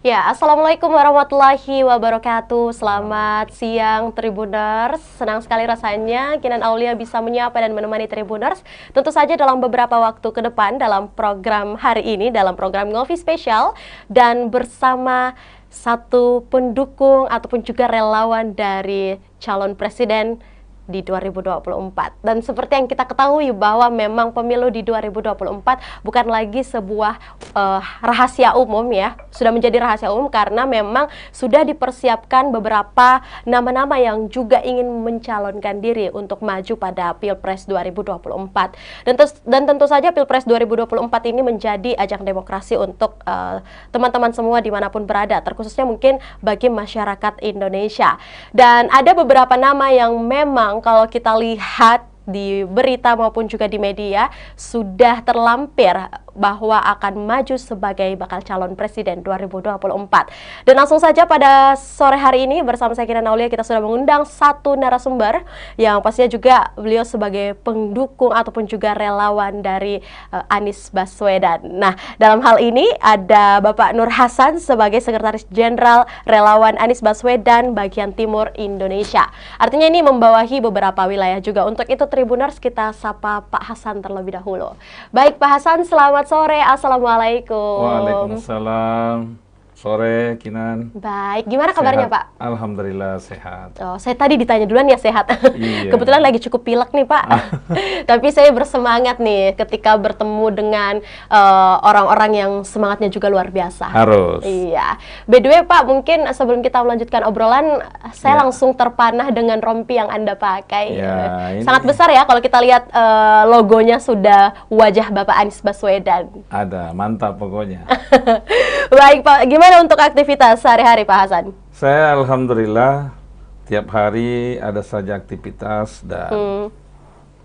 Ya, Assalamualaikum warahmatullahi wabarakatuh. Selamat siang Tribuners. Senang sekali rasanya Kinan Aulia bisa menyapa dan menemani Tribuners. Tentu saja dalam beberapa waktu ke depan dalam program hari ini, dalam program Ngopi Spesial. Dan bersama satu pendukung ataupun juga relawan dari calon presiden di 2024. Dan seperti yang kita ketahui bahwa memang pemilu di 2024 bukan lagi sebuah rahasia umum ya. Sudah menjadi rahasia umum karena memang sudah dipersiapkan beberapa nama-nama yang juga ingin mencalonkan diri untuk maju pada Pilpres 2024. Dan tentu saja Pilpres 2024 ini menjadi ajang demokrasi untuk teman-teman semua dimanapun berada, terkhususnya mungkin bagi masyarakat Indonesia. Dan ada beberapa nama yang memang kalau kita lihat di berita maupun juga di media sudah terlampir bahwa akan maju sebagai bakal calon presiden 2024. Dan langsung saja pada sore hari ini bersama saya Kinan Aulia kita sudah mengundang satu narasumber yang pastinya juga beliau sebagai pendukung ataupun juga relawan dari Anies Baswedan. Nah, dalam hal ini ada Bapak Nur Hasan sebagai Sekretaris Jenderal Relawan Anies Baswedan bagian Timur Indonesia. Artinya ini membawahi beberapa wilayah juga. Untuk itu Tribuners kita sapa Pak Hasan terlebih dahulu. Baik Pak Hasan, selamat sore. Assalamualaikum. Waalaikumsalam. Sore, Kinan. Baik, gimana kabarnya Sehat. Pak? Alhamdulillah sehat. Oh, saya tadi ditanya duluan ya sehat. Iya. Kebetulan lagi cukup pilek nih Pak. Tapi saya bersemangat nih ketika bertemu dengan orang-orang yang semangatnya juga luar biasa. Harus. Iya. By the way Pak, mungkin sebelum kita melanjutkan obrolan, saya langsung terpanah dengan rompi yang Anda pakai. Ya, ini sangat besar ya kalau kita lihat logonya sudah wajah Bapak Anies Baswedan. ada, mantap pokoknya. Baik Pak, gimana untuk aktivitas sehari-hari Pak Hasan? Saya alhamdulillah tiap hari ada saja aktivitas dan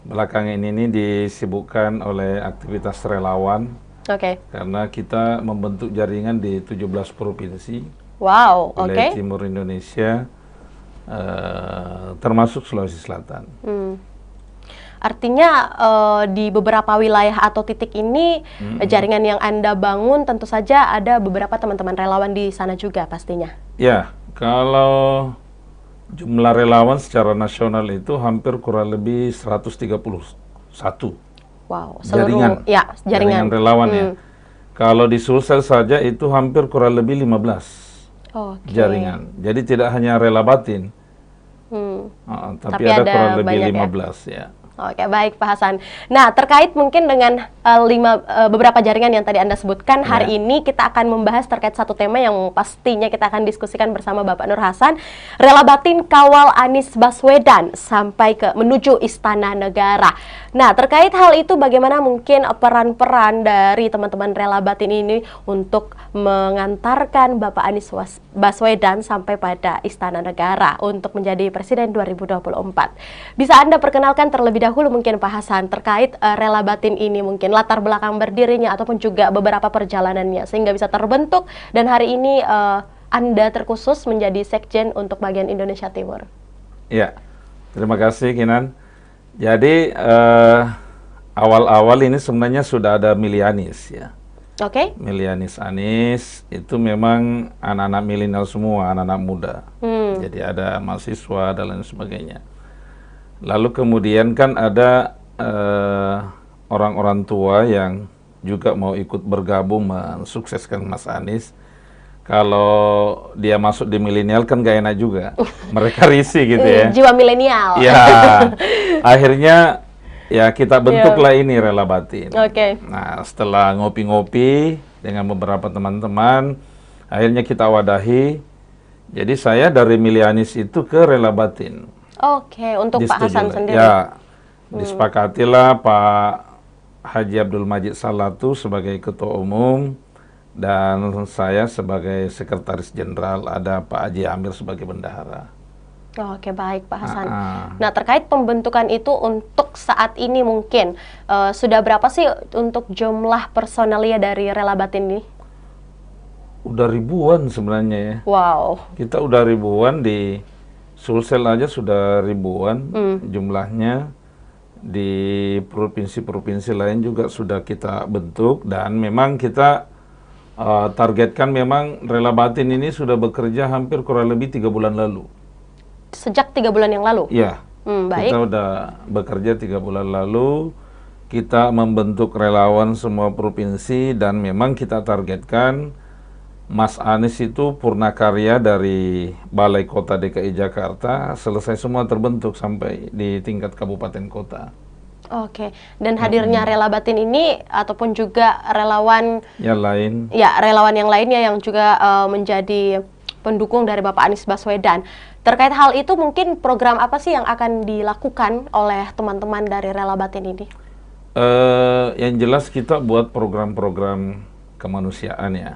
belakangan ini disibukkan oleh aktivitas relawan. Oke. Karena kita membentuk jaringan di 17 provinsi. Wow, oke. Wilayah Timur Indonesia, termasuk Sulawesi Selatan. Artinya di beberapa wilayah atau titik ini jaringan yang Anda bangun tentu saja ada beberapa teman-teman relawan di sana juga pastinya. Ya, kalau jumlah relawan secara nasional itu hampir kurang lebih 131. Wow, Jaringan. Ya, jaringan Relawan ya. Kalau di Sulsel saja itu hampir kurang lebih 15 jaringan. Jadi tidak hanya rela batin, tapi ada kurang lebih 15 ya. Oke, baik Pak Hasan. Nah, terkait mungkin dengan beberapa jaringan yang tadi Anda sebutkan, hari ini kita akan membahas terkait satu tema yang pastinya kita akan diskusikan bersama Bapak Nur Hasan, rela batin kawal Anies Baswedan sampai ke menuju Istana Negara. Nah, terkait hal itu bagaimana mungkin peran-peran dari teman-teman rela batin ini untuk mengantarkan Bapak Anies Baswedan sampai pada Istana Negara untuk menjadi Presiden 2024. Bisa Anda perkenalkan terlebih dahulu mungkin Pak Hasan terkait rela batin ini, mungkin latar belakang berdirinya ataupun juga beberapa perjalanannya sehingga bisa terbentuk dan hari ini Anda terkhusus menjadi sekjen untuk bagian Indonesia Timur. Ya, terima kasih Kinan. Jadi awal-awal ini sebenarnya sudah ada milih Anies ya. Oke. Milih Anies itu memang anak-anak milenial semua, anak-anak muda. Jadi ada mahasiswa dan lain sebagainya. Lalu kemudian kan ada orang-orang tua yang juga mau ikut bergabung mensukseskan Mas Anies. Kalau dia masuk di milenial kan gak enak juga. Mereka risih gitu ya. Jiwa milenial. Ya, akhirnya ya kita bentuklah ini rela batin. Oke. Nah, setelah ngopi-ngopi dengan beberapa teman-teman, akhirnya kita wadahi. Jadi saya dari milih Anies itu ke rela batin. Oke, untuk Pak Hasan sendiri. Ya, disepakatilah Pak Haji Abdul Majid Salatu sebagai Ketua Umum dan saya sebagai Sekretaris Jenderal, ada Pak Haji Amir sebagai Bendahara. Oke, baik Pak Hasan. Nah, terkait pembentukan itu untuk saat ini mungkin sudah berapa sih untuk jumlah personalia dari rela batin ini? Udah ribuan sebenarnya ya. Wow. Kita udah ribuan di Sulsel aja sudah ribuan jumlahnya. Di provinsi-provinsi lain juga sudah kita bentuk dan memang kita Targetkan memang Rela Batin ini sudah bekerja hampir kurang lebih 3 bulan lalu. Sejak 3 bulan yang lalu? Iya, Baik. kita udah bekerja 3 bulan lalu. Kita membentuk relawan semua provinsi dan memang kita targetkan Mas Anies itu purnakarya dari Balai Kota DKI Jakarta selesai semua terbentuk sampai di tingkat kabupaten kota. Oke, dan hadirnya Rela Batin ini ataupun juga relawan Yang lain, relawan yang lainnya yang juga menjadi pendukung dari Bapak Anies Baswedan. Terkait hal itu mungkin program apa sih yang akan dilakukan oleh teman-teman dari Rela Batin ini? yang jelas kita buat program-program kemanusiaan ya,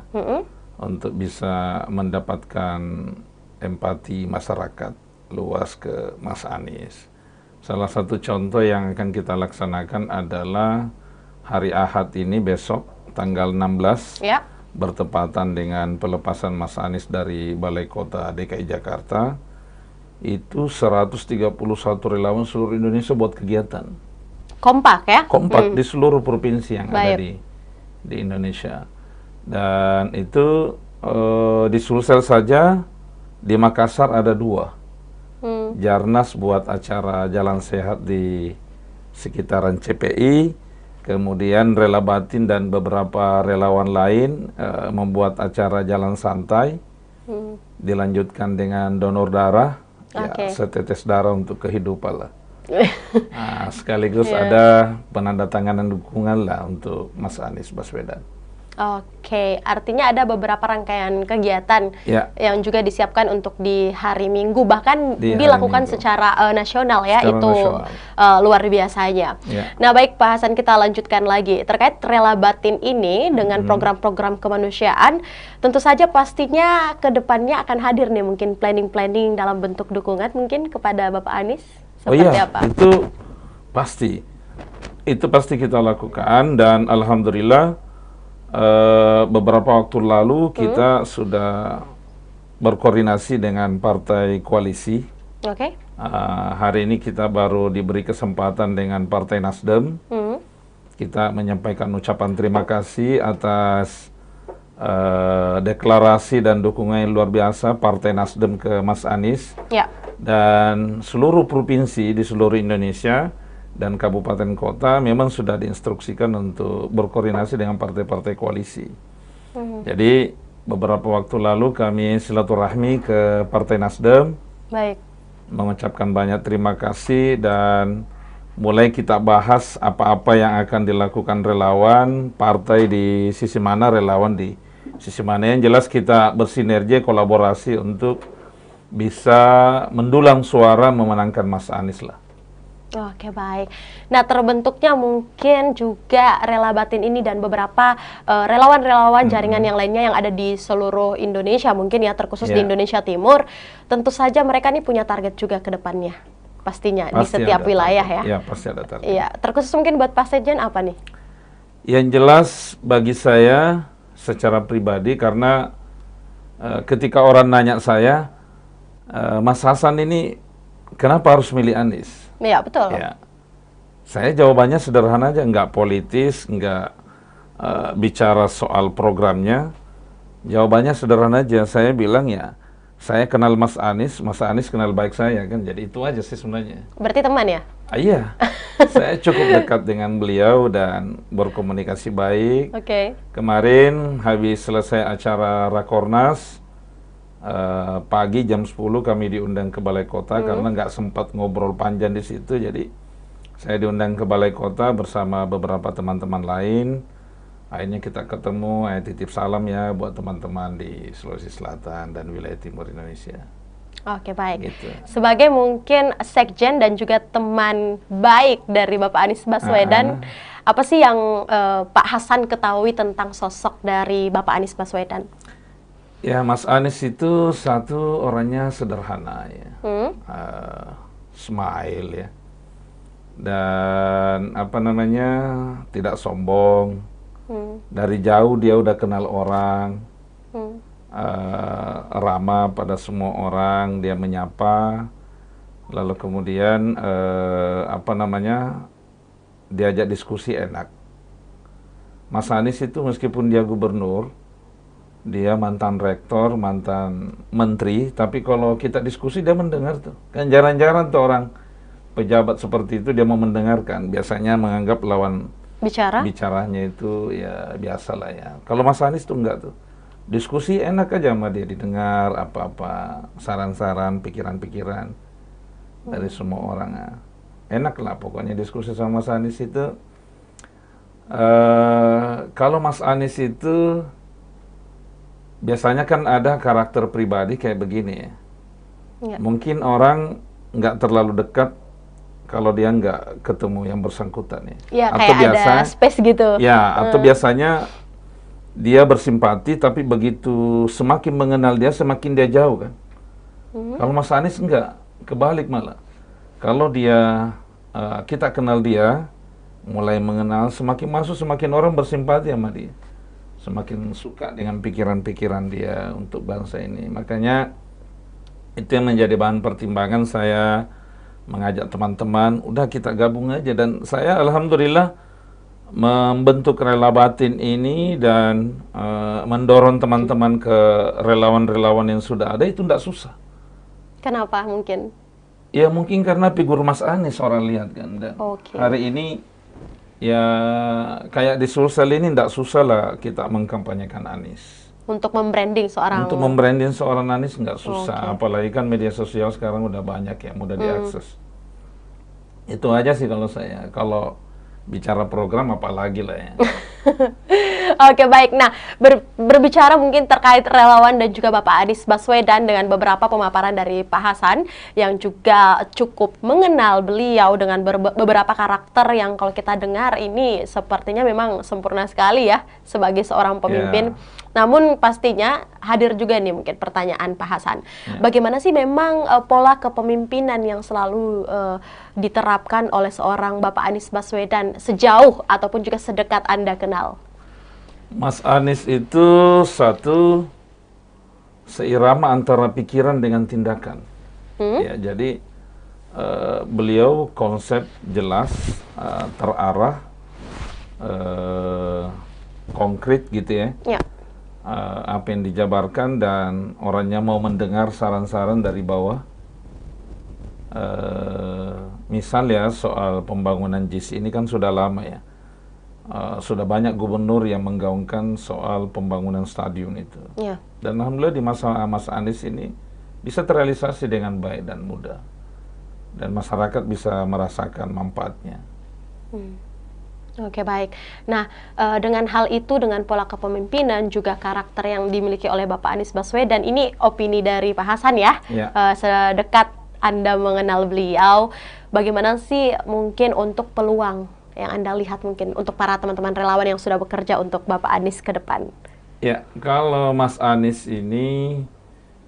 untuk bisa mendapatkan empati masyarakat luas ke Mas Anies. Salah satu contoh yang akan kita laksanakan adalah hari Ahad ini besok tanggal 16 Ya. bertepatan dengan pelepasan Mas Anies dari Balai Kota DKI Jakarta. Itu 131 relawan seluruh Indonesia buat kegiatan. Kompak ya? Kompak di seluruh provinsi yang ada Baik. di Indonesia. Dan itu di Sulsel saja di Makassar ada 2. Jarnas buat acara jalan sehat di sekitaran CPI, kemudian Rela Batin dan beberapa relawan lain membuat acara jalan santai, dilanjutkan dengan donor darah, ya, setetes darah untuk kehidupan lah. Nah, sekaligus ada penandatanganan dukungan lah untuk Mas Anies Baswedan. Oke, artinya ada beberapa rangkaian kegiatan yang juga disiapkan untuk di hari Minggu, bahkan dilakukan secara nasional ya, secara itu luar biasanya. Nah baik Pak Hasan, kita lanjutkan lagi. Terkait Rela Batin ini dengan program-program kemanusiaan, tentu saja pastinya ke depannya akan hadir nih mungkin planning-planning dalam bentuk dukungan mungkin kepada Bapak Anies, seperti apa? Itu pasti kita lakukan dan Alhamdulillah beberapa waktu lalu kita sudah berkoordinasi dengan partai koalisi. Hari ini kita baru diberi kesempatan dengan Partai Nasdem. Kita menyampaikan ucapan terima kasih atas deklarasi dan dukungan yang luar biasa Partai Nasdem ke Mas Anies. Dan seluruh provinsi di seluruh Indonesia dan kabupaten kota memang sudah diinstruksikan untuk berkoordinasi dengan partai-partai koalisi. Jadi beberapa waktu lalu kami silaturahmi ke Partai Nasdem, mengucapkan banyak terima kasih dan mulai kita bahas apa-apa yang akan dilakukan relawan, partai di sisi mana, relawan di sisi mana. Yang jelas kita bersinergi, kolaborasi untuk bisa mendulang suara memenangkan Mas Anies lah. Oke, baik. Nah, terbentuknya mungkin juga Rela Batin ini dan beberapa relawan-relawan jaringan yang lainnya yang ada di seluruh Indonesia, mungkin ya terkhusus di Indonesia Timur. Tentu saja mereka ini punya target juga ke depannya, pastinya di setiap wilayah ya. Iya, pasti ada target. Iya, terkhusus mungkin buat Pak Sekjen apa nih? Yang jelas bagi saya secara pribadi, karena ketika orang nanya saya, Mas Hasan ini kenapa harus milih Anies? Iya, betul. Ya. Saya jawabannya sederhana aja, nggak politis, nggak bicara soal programnya. Jawabannya sederhana aja, saya bilang ya, saya kenal Mas Anies kenal baik saya kan, jadi itu aja sih sebenarnya. Berarti teman ya? Iya, saya cukup dekat dengan beliau dan berkomunikasi baik. Kemarin habis selesai acara Rakornas, pagi jam 10 kami diundang ke Balai Kota karena nggak sempat ngobrol panjang di situ, jadi saya diundang ke Balai Kota bersama beberapa teman-teman lain. Akhirnya kita ketemu, titip salam ya buat teman-teman di Sulawesi Selatan dan wilayah timur Indonesia. Oke, baik. Gitu. Sebagai mungkin sekjen dan juga teman baik dari Bapak Anies Baswedan, apa sih yang Pak Hasan ketahui tentang sosok dari Bapak Anies Baswedan? Ya, Mas Anies itu satu orangnya sederhana ya, smile ya, dan apa namanya tidak sombong. Dari jauh dia udah kenal orang, ramah pada semua orang, dia menyapa, lalu kemudian apa namanya diajak diskusi enak. Mas Anies itu meskipun dia gubernur, dia mantan rektor, mantan menteri, tapi kalau kita diskusi dia mendengar tuh. Kan jarang-jarang tuh orang pejabat seperti itu dia mau mendengarkan. Biasanya menganggap lawan bicaranya itu ya biasa lah ya. Kalau Mas Anies tuh enggak tuh. Diskusi enak aja sama dia, didengar apa-apa, saran-saran, pikiran-pikiran dari semua orang. Ya. Enak lah pokoknya diskusi sama Mas Anies itu. Kalau Mas Anies itu biasanya kan ada karakter pribadi kayak begini ya. Mungkin orang nggak terlalu dekat kalau dia nggak ketemu yang bersangkutan ya. Ya atau kayak biasa, ada space gitu. Ya, atau biasanya dia bersimpati tapi begitu semakin mengenal dia semakin dia jauh kan. Kalau Mas Anies enggak, kebalik malah. Kalau dia kita kenal dia, mulai mengenal, semakin masuk semakin orang bersimpati sama dia. Semakin suka dengan pikiran-pikiran dia untuk bangsa ini. Makanya itu yang menjadi bahan pertimbangan saya mengajak teman-teman, udah kita gabung aja. Dan saya alhamdulillah membentuk Rela Batin ini dan mendorong teman-teman ke relawan-relawan yang sudah ada itu tidak susah. Kenapa mungkin? Ya mungkin karena figur Mas Anies orang lihat kan. Dan hari ini ya kayak di Sulsel ini tidak susah lah kita mengkampanyekan Anies. Untuk membranding seorang... Untuk membranding seorang Anies nggak susah. Apalagi kan media sosial sekarang udah banyak ya, mudah diakses. Itu aja sih kalau saya. Kalau bicara program apalagi lah ya. Oke baik, nah berbicara mungkin terkait relawan dan juga Bapak Anies Baswedan dengan beberapa pemaparan dari Pak Hasan yang juga cukup mengenal beliau dengan beberapa karakter yang kalau kita dengar ini sepertinya memang sempurna sekali ya sebagai seorang pemimpin. Namun pastinya hadir juga nih mungkin pertanyaan Pak Hasan. Bagaimana sih memang pola kepemimpinan yang selalu diterapkan oleh seorang Bapak Anies Baswedan sejauh ataupun juga sedekat Anda kenal? Mas Anies itu satu seirama antara pikiran dengan tindakan. Ya, jadi beliau konsep jelas, terarah, konkret gitu ya. Apa yang dijabarkan dan orangnya mau mendengar saran-saran dari bawah. Misal ya soal pembangunan JIS ini kan sudah lama ya. Sudah banyak gubernur yang menggaungkan soal pembangunan stadion itu. Dan alhamdulillah di masa Mas Anies ini bisa terrealisasi dengan baik dan mudah. Dan masyarakat bisa merasakan manfaatnya. Oke baik. Nah dengan hal itu, dengan pola kepemimpinan juga karakter yang dimiliki oleh Bapak Anies Baswedan, ini opini dari Pak Hasan ya. Sedekat Anda mengenal beliau, bagaimana sih mungkin untuk peluang yang Anda lihat mungkin untuk para teman-teman relawan yang sudah bekerja untuk Bapak Anies ke depan? Ya, kalau Mas Anies ini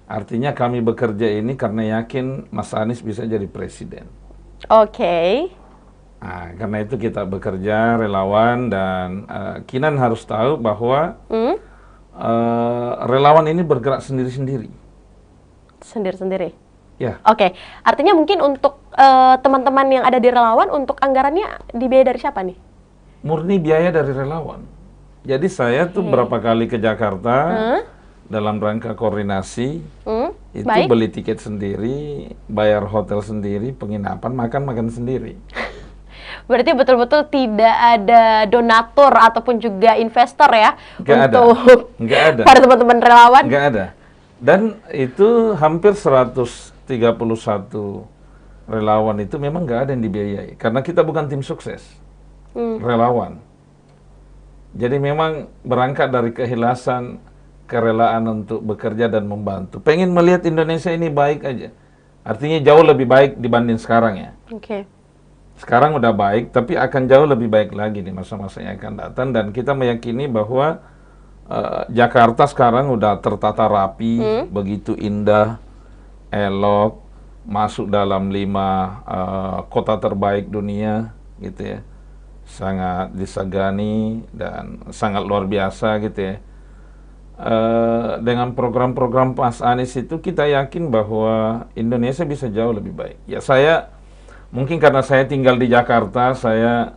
artinya kami bekerja ini karena yakin Mas Anies bisa jadi presiden. Nah, karena itu kita bekerja relawan dan Kinan harus tahu bahwa relawan ini bergerak sendiri-sendiri. Sendiri-sendiri? Ya. Artinya mungkin untuk teman-teman yang ada di relawan, untuk anggarannya dibiayai dari siapa nih? Murni biaya dari relawan. Jadi saya tuh berapa kali ke Jakarta dalam rangka koordinasi, itu beli tiket sendiri, bayar hotel sendiri, penginapan, makan sendiri. Berarti betul-betul tidak ada donatur ataupun juga investor ya? Nggak ada. Para teman-teman relawan? Nggak ada. Dan itu hampir 131 relawan itu memang nggak ada yang dibiayai. Karena kita bukan tim sukses, relawan. Jadi memang berangkat dari keikhlasan, kerelaan untuk bekerja dan membantu. Pengen melihat Indonesia ini baik aja. Artinya jauh lebih baik dibanding sekarang ya. Sekarang udah baik, tapi akan jauh lebih baik lagi di masa-masa yang akan datang. Dan kita meyakini bahwa Jakarta sekarang udah tertata rapi, begitu indah, elok, masuk dalam 5 kota terbaik dunia, gitu ya. Sangat disegani dan sangat luar biasa gitu ya. Dengan program-program Mas Anies itu kita yakin bahwa Indonesia bisa jauh lebih baik. Ya saya, mungkin karena saya tinggal di Jakarta, saya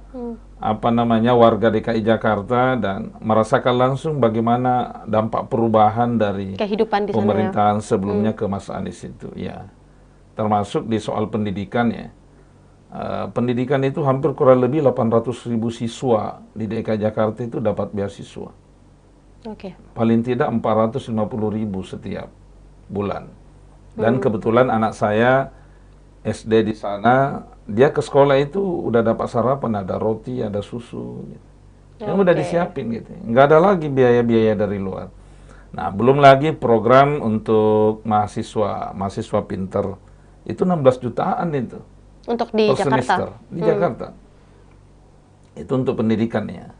warga DKI Jakarta dan merasakan langsung bagaimana dampak perubahan dari Kehidupan di sana ya. pemerintahan sebelumnya ke Mas Anies itu, ya. Termasuk di soal pendidikan ya. Pendidikan itu hampir kurang lebih 800.000 siswa di DKI Jakarta itu dapat beasiswa. Oke. Paling tidak 450.000 setiap bulan. Dan kebetulan anak saya SD di sana, dia ke sekolah itu udah dapat sarapan, ada roti, ada susu, gitu. Yang udah disiapin gitu. Nggak ada lagi biaya-biaya dari luar. Nah, belum lagi program untuk mahasiswa pinter. Itu 16 jutaan itu. Untuk di per Jakarta? semester di Jakarta. Itu untuk pendidikannya.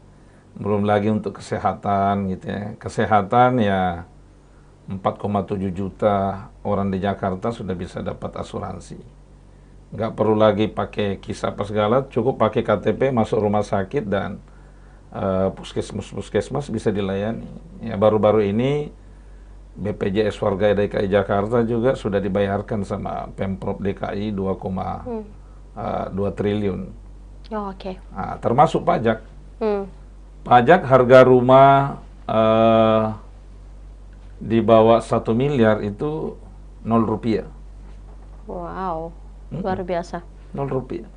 Belum lagi untuk kesehatan gitu ya. Kesehatan ya 4,7 juta orang di Jakarta sudah bisa dapat asuransi. Nggak perlu lagi pakai KIS apa segala, cukup pakai KTP masuk rumah sakit dan puskesmas bisa dilayani. Ya baru-baru ini BPJS Warga DKI Jakarta juga sudah dibayarkan sama Pemprov DKI 2,2 triliun. Oh, oke. Nah, termasuk pajak. Hmm. Pajak harga rumah di bawah 1 miliar itu 0 rupiah. Wow, luar biasa. 0 rupiah.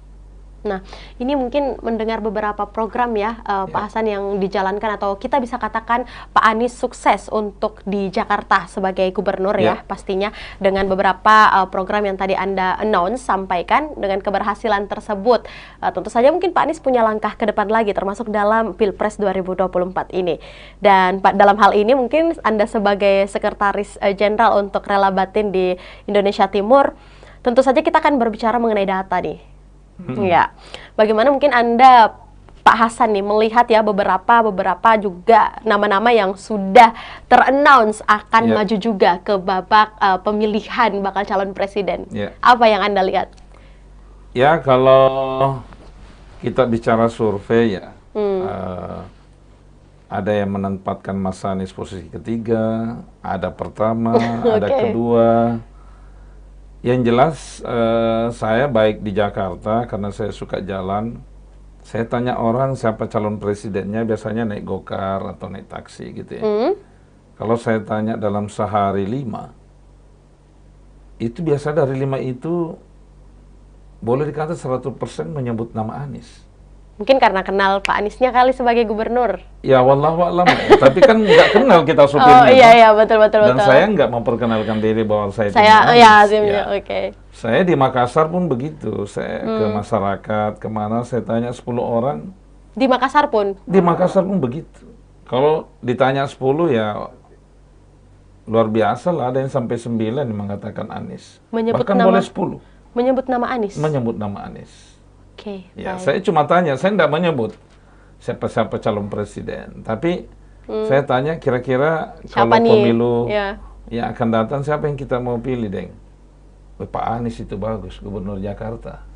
Nah, ini mungkin mendengar beberapa program ya, Pak Hasan, yang dijalankan atau kita bisa katakan Pak Anies sukses untuk di Jakarta sebagai gubernur ya, pastinya dengan beberapa program yang tadi Anda announce, sampaikan dengan keberhasilan tersebut. Tentu saja mungkin Pak Anies punya langkah ke depan lagi termasuk dalam Pilpres 2024 ini. Dan dalam hal ini mungkin Anda sebagai Sekretaris Jenderal untuk Rela Batin di Indonesia Timur, tentu saja kita akan berbicara mengenai data nih. Ya, bagaimana mungkin Anda, Pak Hasan nih, melihat ya beberapa juga nama-nama yang sudah ter-announce akan maju juga ke babak pemilihan bakal calon presiden. Apa yang Anda lihat? Ya, kalau kita bicara survei ya, ada yang menempatkan Mas Anies posisi ketiga, ada pertama, ada kedua. Yang jelas saya baik di Jakarta karena saya suka jalan. Saya tanya orang siapa calon presidennya, biasanya naik gokar atau naik taksi gitu ya. Kalau saya tanya dalam sehari 5, itu biasa dari 5 itu boleh dikata 100% menyebut nama Anies. Mungkin karena kenal Pak Aniesnya kali sebagai gubernur. Ya, wallahualam. Tapi kan nggak kenal kita supirnya. Oh iya, betul. Dan saya nggak memperkenalkan diri bahwa saya oke. Saya di Makassar pun begitu. Saya ke masyarakat, kemana saya tanya 10 orang. Di Makassar pun? Di Makassar pun begitu. Kalau ditanya 10 ya luar biasa lah. Ada yang sampai 9 yang mengatakan Anies. Bahkan boleh 10. Menyebut nama Anies? Menyebut nama Anies. Ya, baik. saya cuma tanya, saya tidak menyebut siapa-siapa calon presiden, tapi saya tanya kira-kira kalau pemilu yang akan datang siapa yang kita mau pilih, Deng? Pak Anies itu bagus, gubernur Jakarta.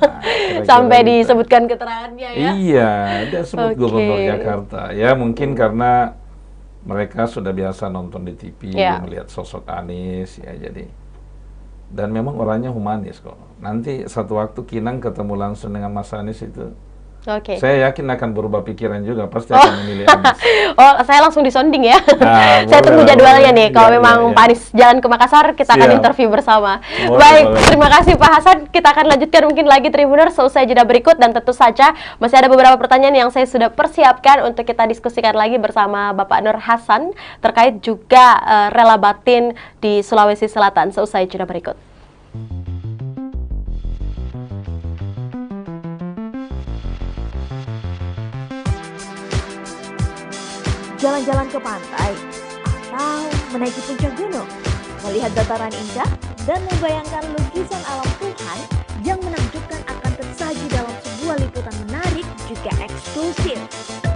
Nah, sampai disebutkan keterangannya ya? Iya, dia sebut gubernur Jakarta. Ya mungkin karena mereka sudah biasa nonton di TV, melihat sosok Anies, ya jadi. Dan memang orangnya humanis kok. Nanti satu waktu Kinang ketemu langsung dengan Mas Anies itu, saya yakin akan berubah pikiran juga, pasti akan memilih Anies. Oh, saya langsung disonding ya. Saya tunggu jadwalnya nih. Kalau memang Pak Anies jalan ke Makassar, kita akan interview bersama. Baik, terima kasih Pak Hasan. Kita akan lanjutkan mungkin lagi Tribuners seusai jeda berikut, dan tentu saja masih ada beberapa pertanyaan yang saya sudah persiapkan untuk kita diskusikan lagi bersama Bapak Nur Hasan terkait juga Rela Batin di Sulawesi Selatan seusai jeda berikut. Jalan-jalan ke pantai, atau menaiki puncak gunung, melihat dataran indah, dan membayangkan lukisan alam Tuhan yang menakjubkan akan tersaji dalam sebuah liputan menarik juga eksklusif.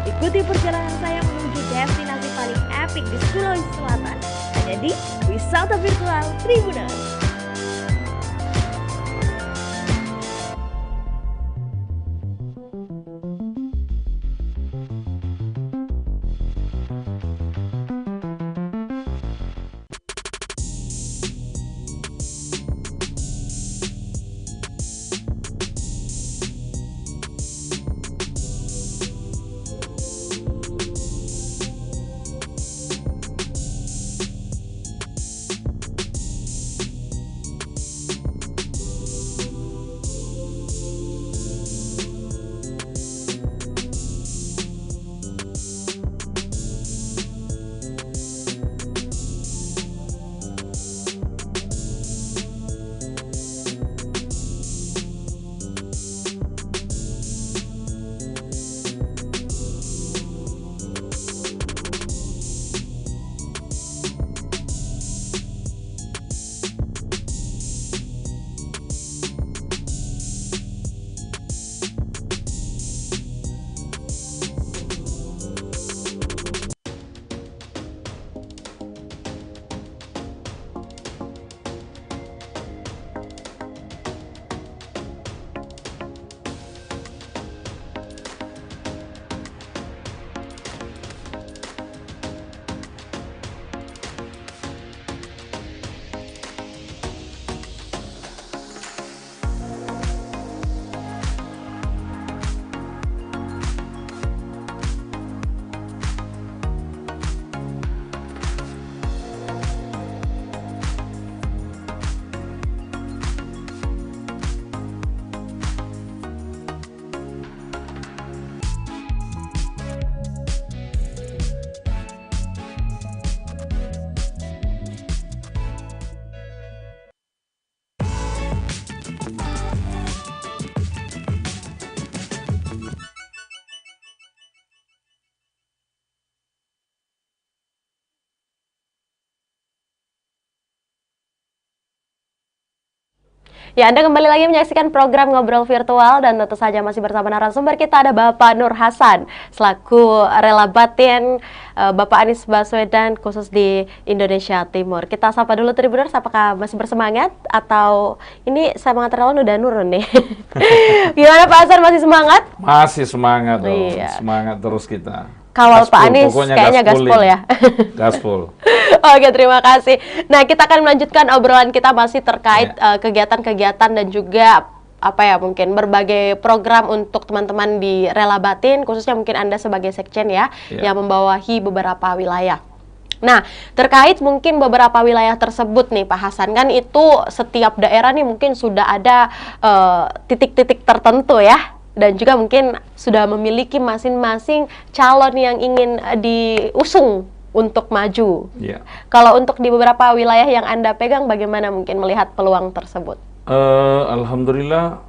Ikuti perjalanan saya menuju destinasi paling epik di Sulawesi Selatan, hanya di Wisata Virtual Tribuners. Ya, Anda kembali lagi menyaksikan program Ngobrol Virtual dan tentu saja masih bersama narasumber kita ada Bapak Nur Hasan selaku Rela Batin Bapak Anies Baswedan khusus di Indonesia Timur. Kita sapa dulu Tribuners, apakah masih bersemangat atau ini semangat relawan udah nurun nih? Gimana Pak Hasan, masih semangat? Masih semangat dong, Iya. semangat terus kita. Kawal Gaspol, Pak Anies pokoknya kayaknya gaspol ya. Gaspol. Oke, terima kasih. Nah, kita akan melanjutkan obrolan kita masih terkait kegiatan-kegiatan dan juga apa ya, mungkin berbagai program untuk teman-teman di Rela Batin, khususnya mungkin Anda sebagai sekjen ya, yang membawahi beberapa wilayah. Nah, terkait mungkin beberapa wilayah tersebut nih Pak Hasan, kan itu setiap daerah nih mungkin sudah ada titik-titik tertentu ya, dan juga mungkin sudah memiliki masing-masing calon yang ingin diusung untuk maju. Ya. Kalau untuk di beberapa wilayah yang Anda pegang, bagaimana mungkin melihat peluang tersebut? Alhamdulillah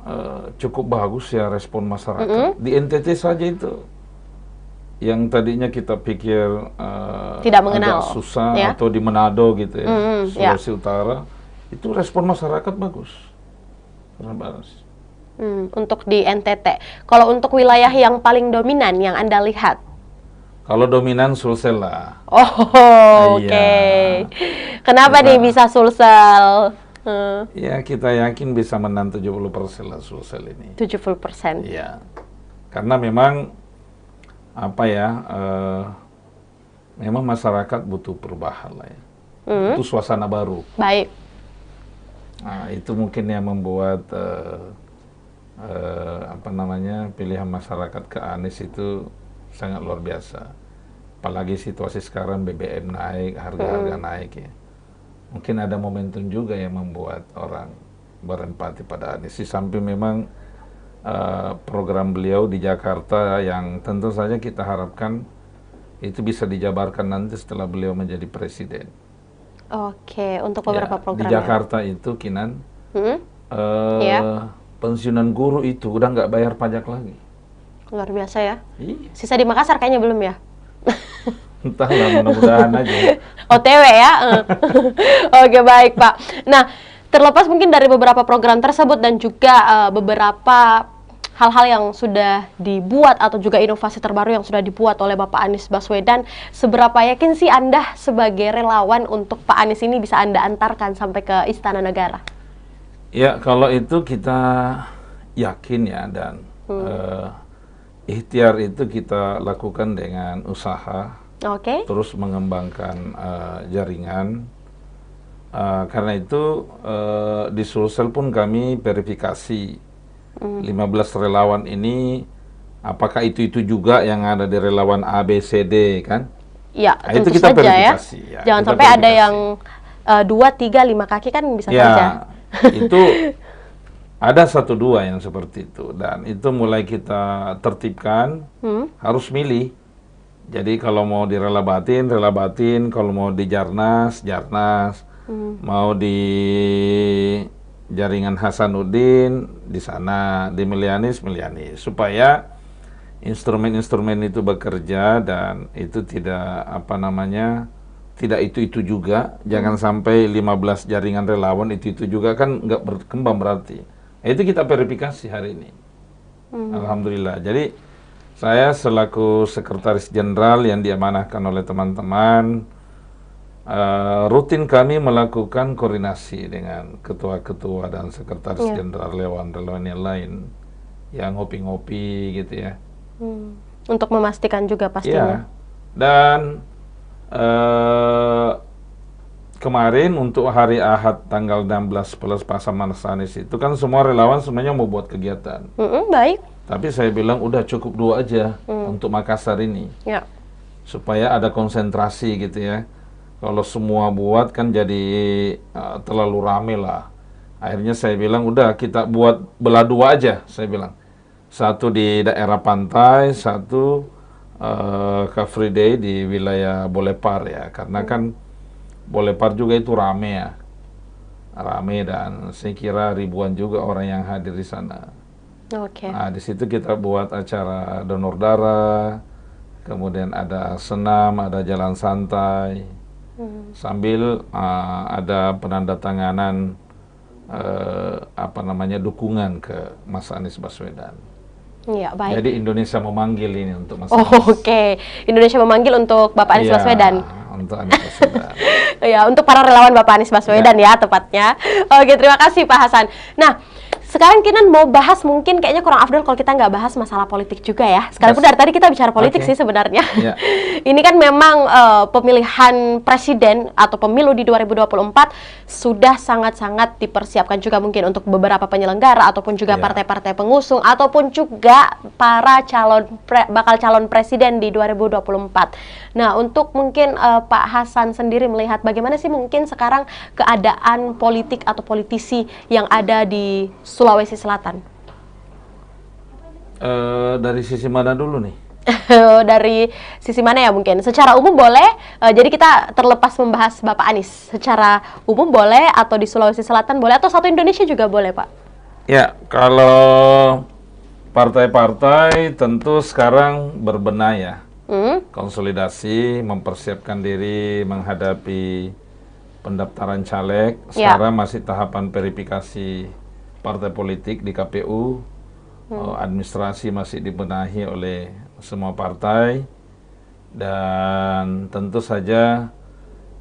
cukup bagus ya respon masyarakat. Di NTT saja itu, yang tadinya kita pikir tidak mengenal, agak susah ya? atau di Manado gitu ya, ya. Sulawesi Utara, itu respon masyarakat bagus. Untuk di NTT. Kalau untuk wilayah yang paling dominan yang Anda lihat? Kalau dominan Sulsel lah. Oh, oke. Iya. Kenapa nih bisa Sulsel? Ya, kita yakin bisa menang 70% lah Sulsel ini. 70%. Iya. Karena memang apa ya? Memang masyarakat butuh perubahan lah ya. Butuh suasana baru. Baik. Nah, itu mungkin yang membuat pilihan masyarakat ke Anies itu sangat luar biasa. Apalagi situasi sekarang BBM naik, harga-harga naik ya. Mungkin ada momentum juga yang membuat orang berempati pada Anies. Di samping memang program beliau di Jakarta yang tentu saja kita harapkan itu bisa dijabarkan nanti setelah beliau menjadi presiden. Oke, untuk beberapa program di Jakarta itu Kinan, pensiunan guru itu udah nggak bayar pajak lagi. Luar biasa ya. Iya. Sisa di Makassar kayaknya belum ya. Entahlah, mudah-mudahan aja. OTW ya. Oke, baik Pak. Nah, terlepas mungkin dari beberapa program tersebut dan juga beberapa hal-hal yang sudah dibuat atau juga inovasi terbaru yang sudah dibuat oleh Bapak Anies Baswedan, seberapa yakin sih Anda sebagai relawan untuk Pak Anies ini bisa Anda antarkan sampai ke Istana Negara? Ya, kalau itu kita yakin ya, dan ikhtiar itu kita lakukan dengan usaha. Terus mengembangkan jaringan. Karena itu di Sulsel pun kami verifikasi 15 relawan ini, apakah itu juga yang ada di relawan A, B, C, D kan? Ya, nah, itu tentu kita saja verifikasi. Ya. Jangan sampai ada yang 2, 3, 5 kaki kan bisa saja. Itu ada 1, 2 yang seperti itu, dan itu mulai kita tertibkan, harus milih. Jadi kalau mau di Rela Batin, kalau mau di Jarnas, mau di jaringan Hasanuddin, di sana, di Milianis, supaya instrumen-instrumen itu bekerja dan itu tidak tidak itu juga. Jangan sampai 15 jaringan relawan itu juga, kan nggak berkembang berarti. Itu kita verifikasi hari ini. Alhamdulillah. Jadi saya selaku Sekretaris Jenderal yang diamanahkan oleh teman-teman, rutin kami melakukan koordinasi dengan ketua-ketua dan Sekretaris Jenderal relawan yang lain yang ngopi-ngopi gitu ya. Untuk memastikan juga pastinya. Dan kemarin untuk hari Ahad tanggal 16 plus Pasaman Anies itu kan semua relawan sebenarnya mau buat kegiatan. Baik. Tapi saya bilang udah cukup 2 aja untuk Makassar ini. Ya. Supaya ada konsentrasi gitu ya. Kalau semua buat kan jadi terlalu rame lah. Akhirnya saya bilang udah kita buat belah 2 aja, saya bilang. 1 di daerah pantai, 1 Car Free Day di wilayah Bolepar ya. Karena kan Bolepar juga itu rame ya. Rame, dan saya kira ribuan juga orang yang hadir di sana. Nah, di situ kita buat acara donor darah, kemudian ada senam, ada jalan santai, sambil ada penandatanganan dukungan ke Mas Anies Baswedan. Iya, baik. Jadi Indonesia memanggil ini untuk Mas Oh, Anies. oke. Indonesia memanggil untuk Bapak Anies Iya, Baswedan. untuk Anies Baswedan. Ya, untuk para relawan Bapak Anies Baswedan ya tepatnya. Oke, terima kasih Pak Hasan. Nah, sekarang Kinan mau bahas, mungkin kayaknya kurang afdol kalau kita nggak bahas masalah politik juga ya. Sekalipun dari tadi kita bicara politik sih sebenarnya. Ya. Ini kan memang pemilihan presiden atau pemilu di 2024 sudah sangat-sangat dipersiapkan juga mungkin untuk beberapa penyelenggara ataupun juga partai-partai pengusung ataupun juga para bakal calon presiden di 2024. Nah, untuk mungkin Pak Hasan sendiri melihat bagaimana sih mungkin sekarang keadaan politik atau politisi yang ada di Sulawesi Selatan? Dari sisi mana dulu nih? Dari sisi mana ya mungkin? Secara umum boleh, jadi kita terlepas membahas Bapak Anies. Secara umum boleh, atau di Sulawesi Selatan boleh, atau satu Indonesia juga boleh, Pak? Ya, kalau partai-partai tentu sekarang berbenah ya. Konsolidasi, mempersiapkan diri menghadapi pendaftaran caleg. Sekarang masih tahapan verifikasi partai politik di KPU. Administrasi masih dibenahi oleh semua partai, dan tentu saja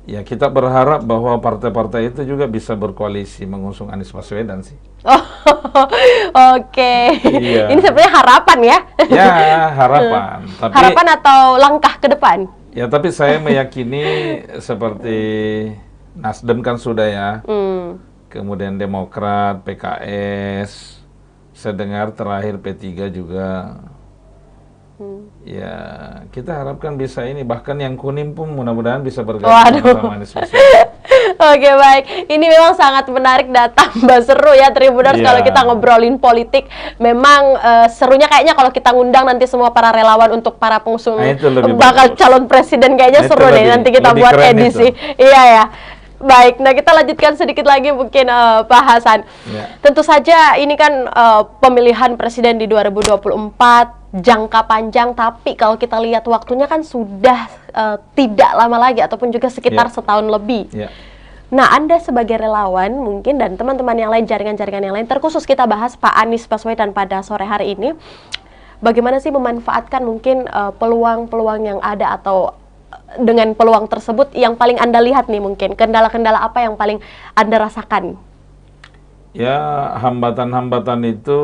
ya kita berharap bahwa partai-partai itu juga bisa berkoalisi mengusung Anies Baswedan sih. Oh, oke. Iya. Ini sebenarnya harapan ya? Ya, harapan. Tapi, harapan atau langkah ke depan? Ya, tapi saya meyakini seperti Nasdem kan sudah ya, kemudian Demokrat, PKS, saya dengar terakhir P3 juga. Ya, kita harapkan bisa ini, bahkan yang kuning pun mudah-mudahan bisa bergabung sama Anies Baswedan. Oke, baik. Ini memang sangat menarik dan tambah seru ya Tribuners kalau kita ngobrolin politik. Memang serunya kayaknya kalau kita ngundang nanti semua para relawan untuk para pengusung bakal calon presiden, kayaknya seru deh nanti kita buat edisi. Iya ya. Baik, nah kita lanjutkan sedikit lagi mungkin Pak Hasan. Tentu saja ini kan pemilihan presiden di 2024 jangka panjang, tapi kalau kita lihat waktunya kan sudah tidak lama lagi ataupun juga sekitar setahun lebih. Nah, Anda sebagai relawan mungkin dan teman-teman yang lain, jaringan-jaringan yang lain, terkhusus kita bahas Pak Anies Baswedan pada sore hari ini, bagaimana sih memanfaatkan mungkin peluang-peluang yang ada, atau dengan peluang tersebut yang paling Anda lihat nih mungkin, kendala-kendala apa yang paling Anda rasakan? Ya, hambatan-hambatan itu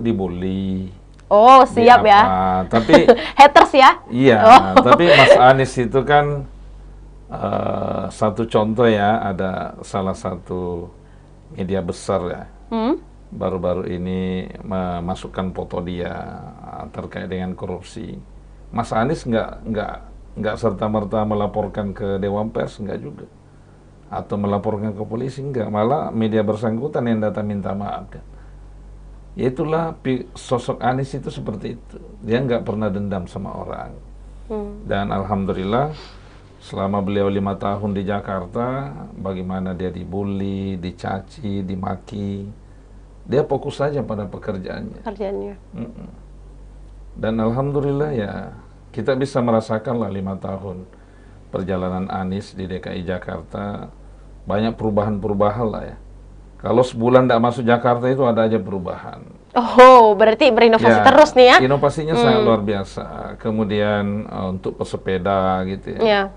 dibully. Oh, siap ya. Tapi haters ya? Iya, tapi Mas Anies itu kan satu contoh ya, ada salah satu media besar ya, baru-baru ini memasukkan foto dia terkait dengan korupsi. Mas Anies nggak serta-merta melaporkan ke Dewan Pers, nggak juga, atau melaporkan ke polisi, nggak, malah media bersangkutan yang datang minta maaf kan. Ya itulah sosok Anies itu seperti itu, dia nggak pernah dendam sama orang. Dan alhamdulillah selama beliau 5 tahun di Jakarta, bagaimana dia dibully, dicaci, dimaki, dia fokus saja pada pekerjaannya. Dan alhamdulillah ya, kita bisa merasakan lah 5 tahun perjalanan Anies di DKI Jakarta, banyak perubahan-perubahan lah ya. Kalau sebulan tidak masuk Jakarta itu ada aja perubahan. Oh, berarti berinovasi terus nih ya? Inovasinya sangat luar biasa. Kemudian untuk pesepeda gitu ya,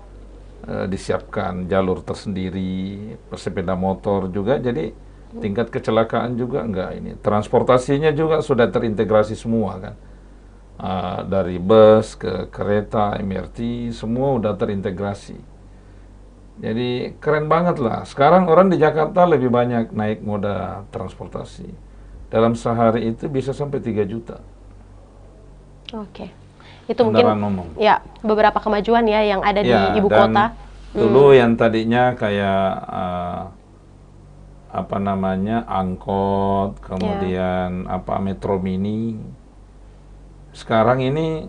disiapkan jalur tersendiri, pesepeda motor juga, jadi tingkat kecelakaan juga enggak ini. Transportasinya juga sudah terintegrasi semua kan. Dari bus ke kereta, MRT, semua udah terintegrasi. Jadi keren banget lah. Sekarang orang di Jakarta lebih banyak naik moda transportasi. Dalam sehari itu bisa sampai 3 juta. Oke. Itu mungkin ya beberapa kemajuan ya yang ada di ibu kota. Dulu yang tadinya kayak angkot, kemudian metro mini. Sekarang ini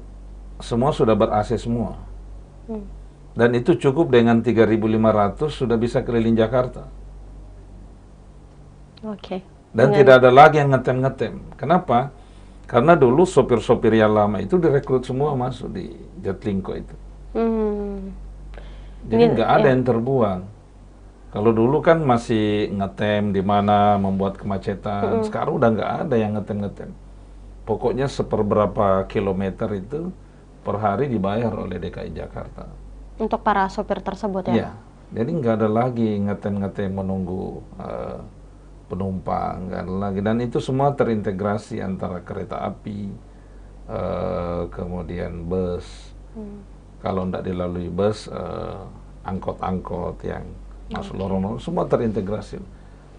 semua sudah ber-AC semua. Dan itu cukup dengan 3.500 sudah bisa keliling Jakarta. Dan tidak ada lagi yang ngetem-ngetem. Kenapa? Karena dulu sopir-sopir yang lama itu direkrut semua masuk di Jaklingko itu. Jadi nggak ada yang terbuang. Kalau dulu kan masih ngetem di mana membuat kemacetan, sekarang udah nggak ada yang ngetem-ngetem. Pokoknya seperberapa kilometer itu per hari dibayar oleh DKI Jakarta. Untuk para sopir tersebut ya? Iya, jadi nggak ada lagi ngetem-ngetem menunggu penumpang, nggak ada lagi. Dan itu semua terintegrasi antara kereta api, kemudian bus. Kalau nggak dilalui bus, angkot-angkot yang masuk lorong-lorong, semua terintegrasi.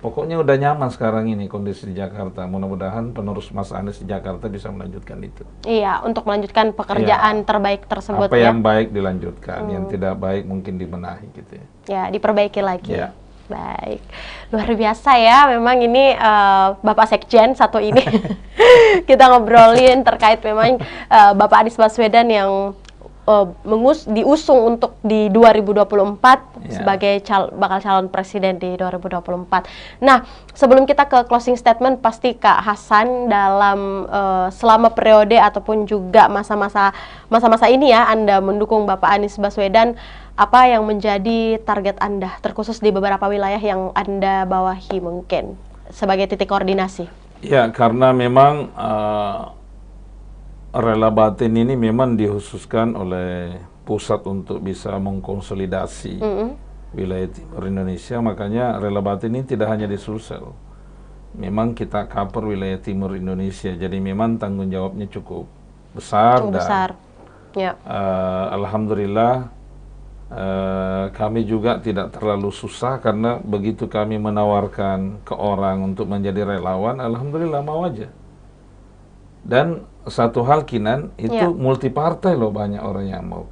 Pokoknya udah nyaman sekarang ini kondisi di Jakarta. Mudah-mudahan penerus Mas Anies di Jakarta bisa melanjutkan itu. Iya, untuk melanjutkan pekerjaan terbaik tersebut Apa ya. yang baik dilanjutkan, yang tidak baik mungkin dibenahi gitu ya. Ya, diperbaiki lagi. Ya. Baik, luar biasa ya. Memang ini Bapak Sekjen satu ini kita ngobrolin terkait memang Bapak Anies Baswedan yang diusung untuk di 2024 sebagai bakal calon presiden di 2024. Nah, sebelum kita ke closing statement, pasti Kak Hasan dalam selama periode ataupun juga masa-masa ini ya, Anda mendukung Bapak Anies Baswedan, apa yang menjadi target Anda, terkhusus di beberapa wilayah yang Anda bawahi mungkin sebagai titik koordinasi? Ya, karena memang Rela Batin ini memang dikhususkan oleh pusat untuk bisa mengkonsolidasi wilayah timur Indonesia, makanya Rela Batin ini tidak hanya di Sulsel. Memang kita cover wilayah timur Indonesia, jadi memang tanggung jawabnya cukup besar. Cukup besar. Ya. Alhamdulillah kami juga tidak terlalu susah, karena begitu kami menawarkan ke orang untuk menjadi relawan, alhamdulillah mau aja. Dan satu hal Kinan, itu multi partai loh, banyak orang yang mau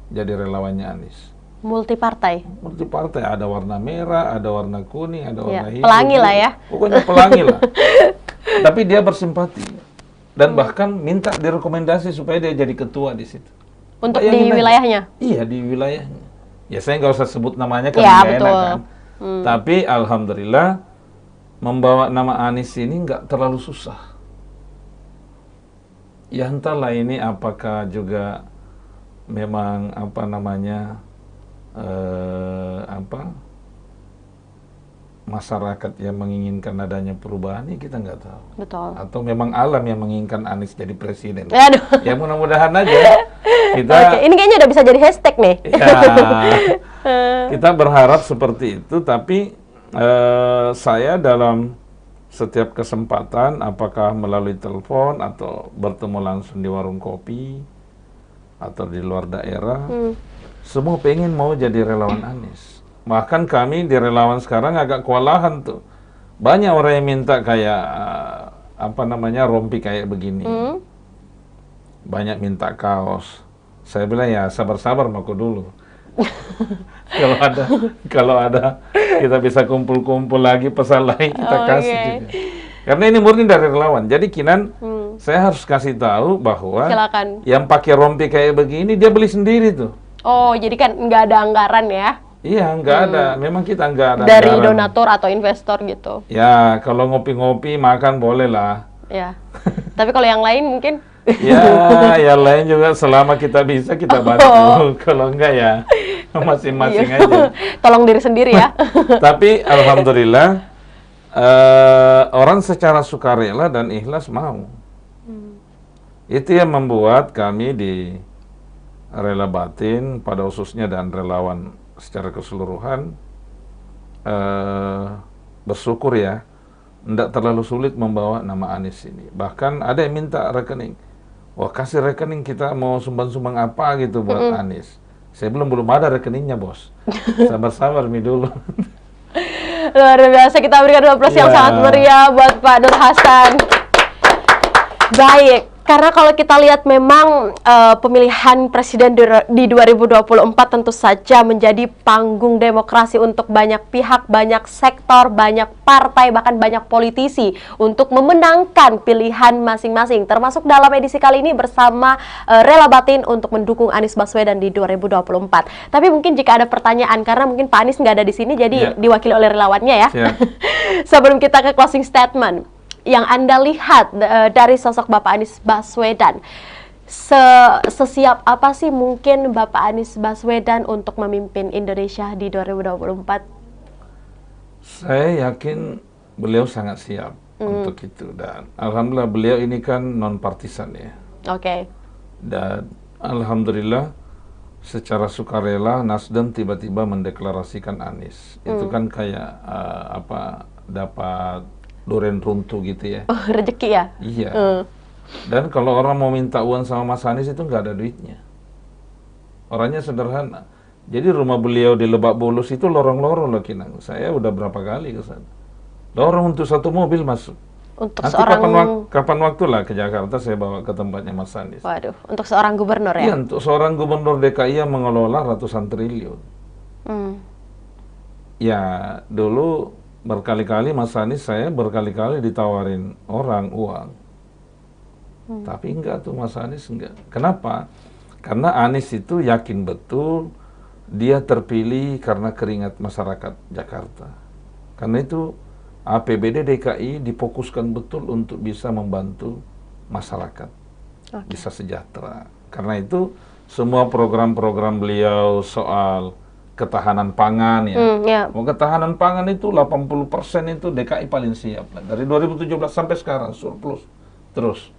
jadi relawannya Anies. Multi partai? Multi partai, ada warna merah, ada warna kuning, ada warna hijau. Pelangi lah ya? Pokoknya pelangi lah. Tapi dia bersimpati. Dan bahkan minta direkomendasi supaya dia jadi ketua di situ. Untuk di wilayahnya? Iya, di wilayahnya. Ya saya nggak usah sebut namanya Ya, karena nggak betul. enak kan. Tapi alhamdulillah membawa nama Anies ini nggak terlalu susah. Ya entahlah ini apakah juga memang apa namanya masyarakat yang menginginkan adanya perubahan, ini kita nggak tahu. Betul. Atau memang alam yang menginginkan Anies jadi presiden. Aduh. Ya mudah-mudahan aja kita. Oke, ini kayaknya udah bisa jadi hashtag nih. Ya, kita berharap seperti itu, tapi saya dalam setiap kesempatan, apakah melalui telepon atau bertemu langsung di warung kopi atau di luar daerah, semua pengen mau jadi relawan Anies. Bahkan kami di relawan sekarang agak kewalahan tuh. Banyak orang yang minta kayak rompi kayak begini. Banyak minta kaos. Saya bilang ya sabar-sabar maku dulu. kalau ada kita bisa kumpul-kumpul lagi, pesan lagi kita kasih juga. Karena ini murni dari relawan. Jadi Kinan, saya harus kasih tahu bahwa yang pakai rompi kayak begini dia beli sendiri tuh. Oh, jadi kan nggak ada anggaran ya? Iya, nggak ada. Memang kita nggak ada dari anggaran. Donatur atau investor gitu. Ya, kalau ngopi-ngopi makan boleh lah. Ya. Tapi kalau yang lain mungkin. Ya, yang lain juga selama kita bisa kita bantu. Kalau enggak ya masing-masing aja. Tolong diri sendiri ya. Tapi alhamdulillah orang secara sukarela dan ikhlas mau. Itu yang membuat kami di Rela Batin pada khususnya dan relawan secara keseluruhan bersyukur ya, tidak terlalu sulit membawa nama Anies ini. Bahkan ada yang minta rekening. Wah, kasih rekening, kita mau sumbang-sumbang apa gitu buat Anies. Saya belum ada rekeningnya, bos. Sabar-sabar mi dulu. Luar biasa, kita berikan aplaus yang sangat meriah buat Pak Nur Hasan. Baik, karena kalau kita lihat memang pemilihan presiden di 2024 tentu saja menjadi panggung demokrasi untuk banyak pihak, banyak sektor, banyak partai, bahkan banyak politisi untuk memenangkan pilihan masing-masing. Termasuk dalam edisi kali ini bersama Rela Batin untuk mendukung Anies Baswedan di 2024. Tapi mungkin jika ada pertanyaan, karena mungkin Pak Anies nggak ada di sini, jadi diwakili oleh relawannya ya. Sebelum kita ke closing statement, yang Anda lihat dari sosok Bapak Anies Baswedan, sesiap apa sih mungkin Bapak Anies Baswedan untuk memimpin Indonesia di 2024? Saya yakin beliau sangat siap untuk itu, dan alhamdulillah beliau ini kan non partisan ya. Oke. Dan alhamdulillah secara sukarela Nasdem tiba-tiba mendeklarasikan Anies. Itu kan kayak dapat durian runtuh gitu ya. Oh, rezeki ya? Iya. Dan kalau orang mau minta uang sama Mas Anies itu nggak ada duitnya. Orangnya sederhana. Jadi rumah beliau di Lebak Bulus itu lorong-lorong loh, Kinang. Saya udah berapa kali ke sana. Lorong untuk satu mobil masuk. Untuk Nanti seorang, kapan waktu lah ke Jakarta saya bawa ke tempatnya Mas Anies. waduh, untuk seorang gubernur ya? Iya, untuk seorang gubernur DKI yang mengelola ratusan triliun. Hmm. Ya, dulu berkali-kali Mas Anies, saya berkali-kali ditawarin orang uang. Tapi enggak tuh Mas Anies enggak. Kenapa? Karena Anies itu yakin betul dia terpilih karena keringat masyarakat Jakarta. Karena itu APBD DKI difokuskan betul untuk bisa membantu masyarakat bisa sejahtera. Karena itu semua program-program beliau soal ketahanan pangan ya. Ya. Mau ketahanan pangan itu 80% itu DKI paling siap. Dari 2017 sampai sekarang surplus terus.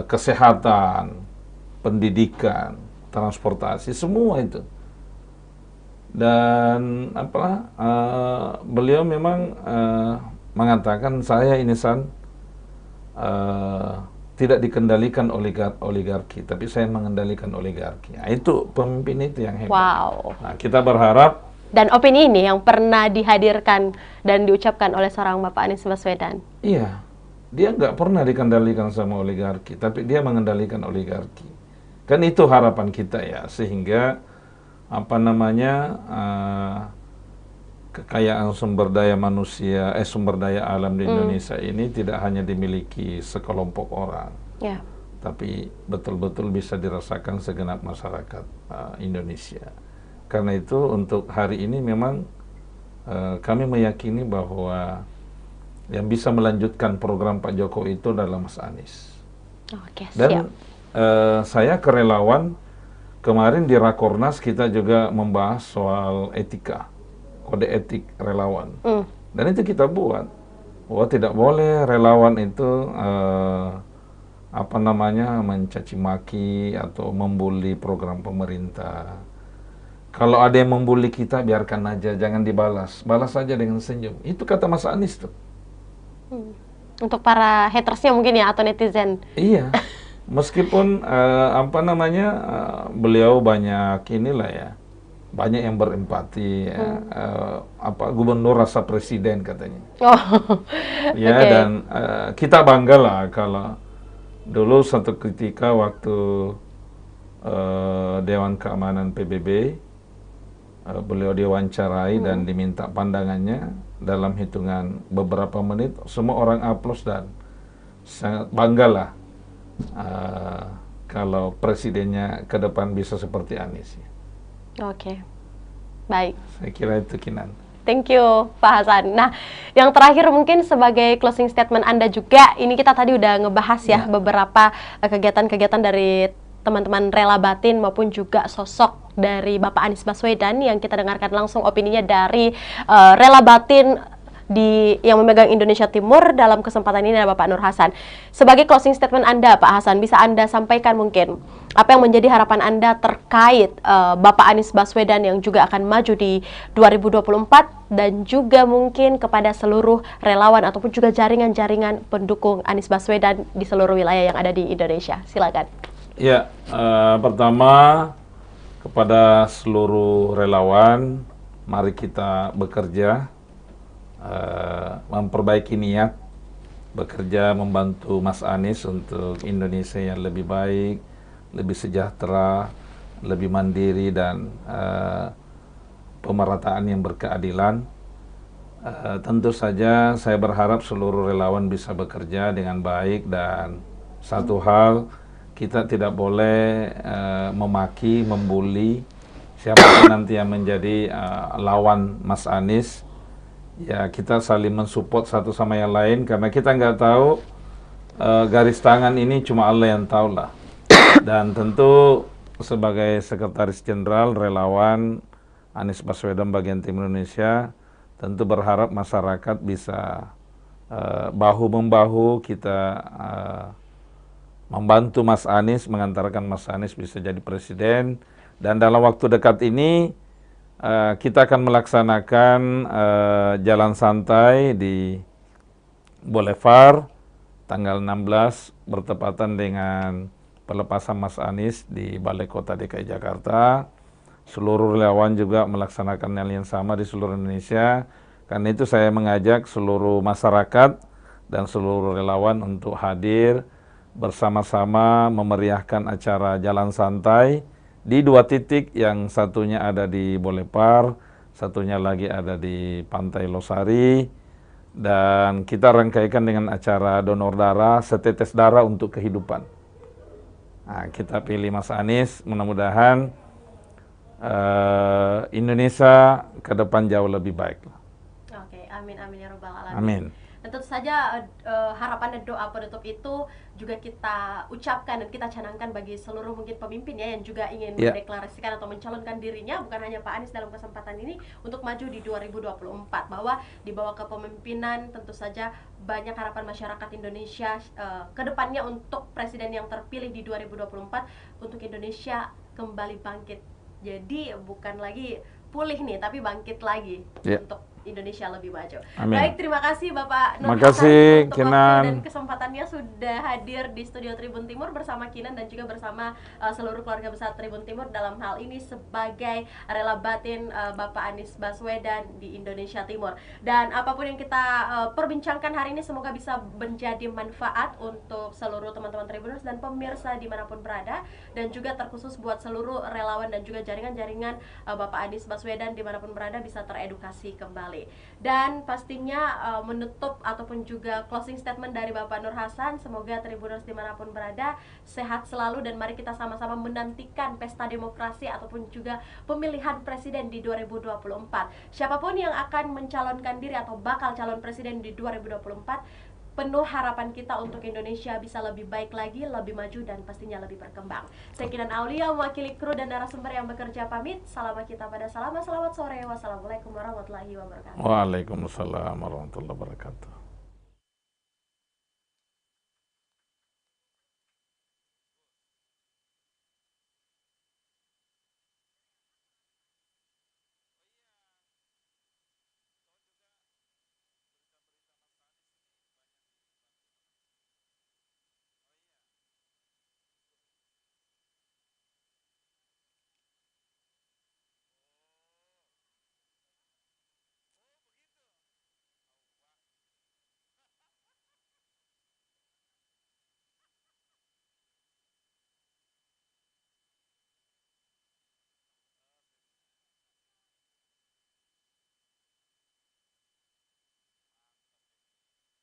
Kesehatan, pendidikan, transportasi, semua itu. Dan beliau memang mengatakan saya ini tidak dikendalikan oligarki, tapi saya mengendalikan oligarki. Nah, itu pemimpin itu yang hebat. Wow. Nah, kita berharap. Dan opini ini yang pernah dihadirkan dan diucapkan oleh seorang Bapak Anies Baswedan. Iya, dia nggak pernah dikendalikan sama oligarki, tapi dia mengendalikan oligarki. Kan itu harapan kita ya, sehingga kekayaan sumber daya manusia, sumber daya alam di Indonesia ini tidak hanya dimiliki sekelompok orang, tapi betul-betul bisa dirasakan segenap masyarakat Indonesia. Karena itu untuk hari ini memang kami meyakini bahwa yang bisa melanjutkan program Pak Jokowi itu adalah Mas Anies. Oke, Dan saya kerelawan, kemarin di Rakornas kita juga membahas soal etika, kode etik relawan. Dan itu kita buat, bahwa tidak boleh relawan itu mencaci maki atau membuli program pemerintah. Kalau ada yang membuli kita, biarkan aja, jangan dibalas. Balas saja dengan senyum. Itu kata Mas Anies tuh. Untuk para hatersnya mungkin ya, atau netizen. Iya. Meskipun beliau banyak banyak yang berempati ya, gubernur rasa presiden katanya. Ya, okay. Dan kita bangga lah kalau dulu satu ketika waktu Dewan Keamanan PBB beliau diwawancarai dan diminta pandangannya, dalam hitungan beberapa menit semua orang aplaus dan sangat bangga lah kalau presidennya ke depan bisa seperti Anies. Oke, baik. Saya kira itu, Kinan. Thank you, Pak Hasan. Nah, yang terakhir mungkin sebagai closing statement Anda juga, ini kita tadi udah ngebahas ya beberapa kegiatan-kegiatan dari teman-teman Rela Batin maupun juga sosok dari Bapak Anies Baswedan yang kita dengarkan langsung opininya dari Rela Batin yang memegang Indonesia Timur. Dalam kesempatan ini ada Bapak Nur Hasan. Sebagai closing statement Anda, Pak Hasan, bisa Anda sampaikan mungkin apa yang menjadi harapan Anda terkait Bapak Anies Baswedan yang juga akan maju di 2024 dan juga mungkin kepada seluruh relawan ataupun juga jaringan-jaringan pendukung Anies Baswedan di seluruh wilayah yang ada di Indonesia. Silakan. Ya, pertama kepada seluruh relawan, mari kita bekerja, memperbaiki niat, bekerja membantu Mas Anies untuk Indonesia yang lebih baik, lebih sejahtera, lebih mandiri, dan pemerataan yang berkeadilan. Tentu saja saya berharap seluruh relawan bisa bekerja dengan baik, dan satu hal, kita tidak boleh memaki, membuli siapa nanti yang menjadi lawan Mas Anies. Ya, kita saling mensupport satu sama yang lain, karena kita nggak tahu garis tangan ini cuma Allah yang tahu lah. Dan tentu sebagai Sekretaris Jenderal Relawan Anies Baswedan bagian tim Indonesia, tentu berharap masyarakat bisa bahu-membahu kita membantu Mas Anies, mengantarkan Mas Anies bisa jadi presiden. Dan dalam waktu dekat ini kita akan melaksanakan jalan santai di Boulevard tanggal 16 bertepatan dengan pelepasan Mas Anies di Balai Kota DKI Jakarta. Seluruh relawan juga melaksanakan hal yang sama di seluruh Indonesia. Karena itu saya mengajak seluruh masyarakat dan seluruh relawan untuk hadir bersama-sama memeriahkan acara jalan santai di 2 titik, yang satunya ada di Boulevard, satunya lagi ada di Pantai Losari, dan kita rangkaikan dengan acara donor darah, setetes darah untuk kehidupan. Nah, kita pilih Mas Anies, mudah-mudahan Indonesia ke depan jauh lebih baik. Oke, amin amin ya rabbal alamin. Amin. Dan tentu saja harapan dan doa penutup itu juga kita ucapkan dan kita canangkan bagi seluruh mungkin pemimpin ya yang juga ingin mendeklarasikan atau mencalonkan dirinya, bukan hanya Pak Anies dalam kesempatan ini untuk maju di 2024, bahwa di bawah kepemimpinan tentu saja banyak harapan masyarakat Indonesia ke depannya untuk presiden yang terpilih di 2024 untuk Indonesia kembali bangkit. Jadi bukan lagi pulih nih, tapi bangkit lagi untuk Indonesia lebih maju. Amin. Baik, terima kasih Bapak Nur Hasan untuk Kinan waktu dan kesempatannya sudah hadir di studio Tribun Timur bersama Kinan dan juga bersama seluruh keluarga besar Tribun Timur dalam hal ini sebagai rela batin Bapak Anies Baswedan di Indonesia Timur. Dan apapun yang kita perbincangkan hari ini semoga bisa menjadi manfaat untuk seluruh teman-teman Tribuners dan pemirsa dimanapun berada, dan juga terkhusus buat seluruh relawan dan juga jaringan-jaringan Bapak Anies Baswedan dimanapun berada bisa teredukasi kembali. Dan pastinya menutup ataupun juga closing statement dari Bapak Nur Hasan, semoga Tribuners dimanapun berada sehat selalu, dan mari kita sama-sama menantikan pesta demokrasi ataupun juga pemilihan presiden di 2024. Siapapun yang akan mencalonkan diri atau bakal calon presiden di 2024, penuh harapan kita untuk Indonesia bisa lebih baik lagi, lebih maju, dan pastinya lebih berkembang. Saya Kinan Aulia, mewakili kru dan narasumber yang bekerja pamit. Salam kita pada selamat sore. Wassalamualaikum warahmatullahi wabarakatuh. Waalaikumsalam warahmatullahi wabarakatuh.